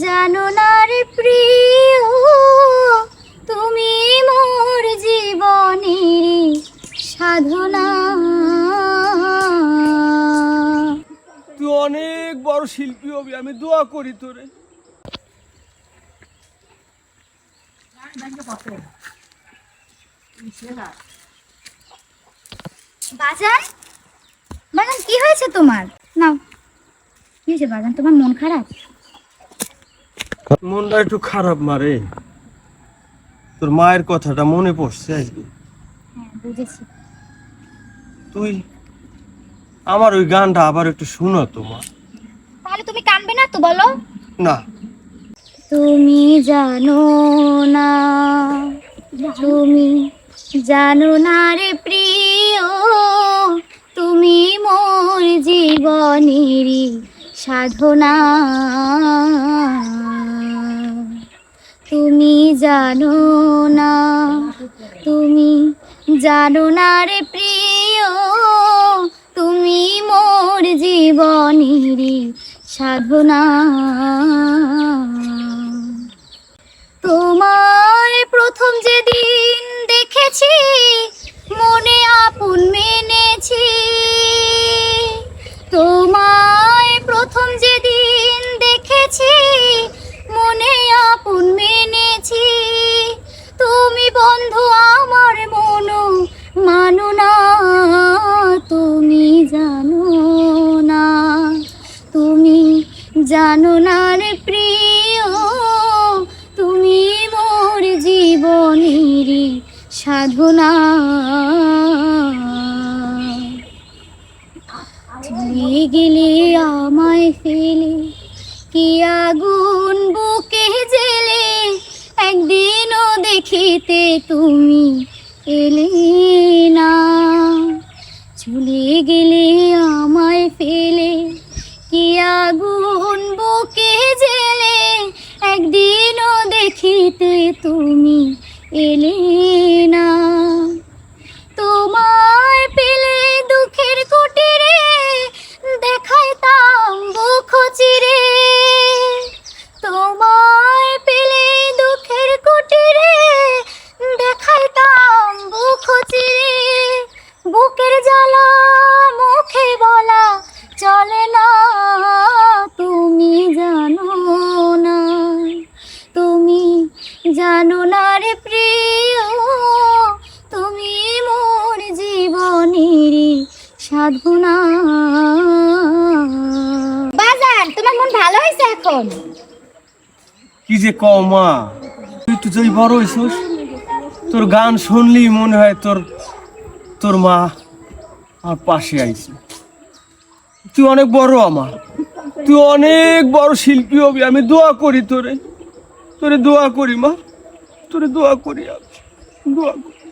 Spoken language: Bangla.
জানো না রে প্রিয়, তুমি মোর জীবনের সাধনা। তুই অনেক বড় শিল্পী হবি, আমি দোয়া করি তোরে। বাজান, বাজান কি হয়েছে তোমার? নাও, কি হয়েছে বাজান, তোমার মন খারাপ? মনটা একটু খারাপ মারে, তোর মায়ের কথাটা মনে পড়ছে আজকে। হ্যাঁ বুঝেছি। তুই আমার ওই গানটা আবার একটু শোনা তো মা। তাহলে তুমি কাঁদবে না তো, বলো। না, তুমি জানো না, তুমি জানো না রে প্রিয়, তুমি মোর জীবনেরই সাধনা। তুমি জানো না, তুমি জানো না রে প্রিয়, তুমি মোর জীবনেরই সাধনা। তোমায় প্রথম যেদিন দেখেছি, মনে আপন মেনেছি। তোমায় প্রথম যেদিন দেখেছি, মনে আপন মেনেছি। তুমি বন্ধু আমার মন মানো না, তুমি জানো না, তুমি জানো না রে প্রিয়, তুমি মোর জীবনেরই সাধনা। চলে গেলে আমায় ফেলে, কি আগুন বুকে জেলে, একদিনও দেখিতে তুমি এলে না। চলে গেলে আমায় ফেলে, কি আগুন বুকে জেলে, একদিনও দেখিতে তুমি এলে না। তোমায় পেলে দুঃখের কুটিরে, দেখাইতাম বুক চিরে। তোমায় পেলে দুঃখের কুটিরে, দেখাইতাম বুক চিরে। বুকের জ্বালা মুখে বলা চলে না, তুমি জানো না, তুমি জানো না রে প্রিয়, তুমি মোর জীবনেরই সাধনা। বাজান, তোমার মন ভালো হয়েছে এখন? কি যে কও মা, তুই তো যেই বড় হইছিস, তোর গান শুনলি মনে হয় তোর তোর মা আমার পাশে আইছে। তুই অনেক বড় আমার, তুই অনেক বড় শিল্পী হবি, আমি দোয়া করি তোরে। তোরে দোয়া করি মা, তোরে দোয়া করি, আমি দোয়া করি।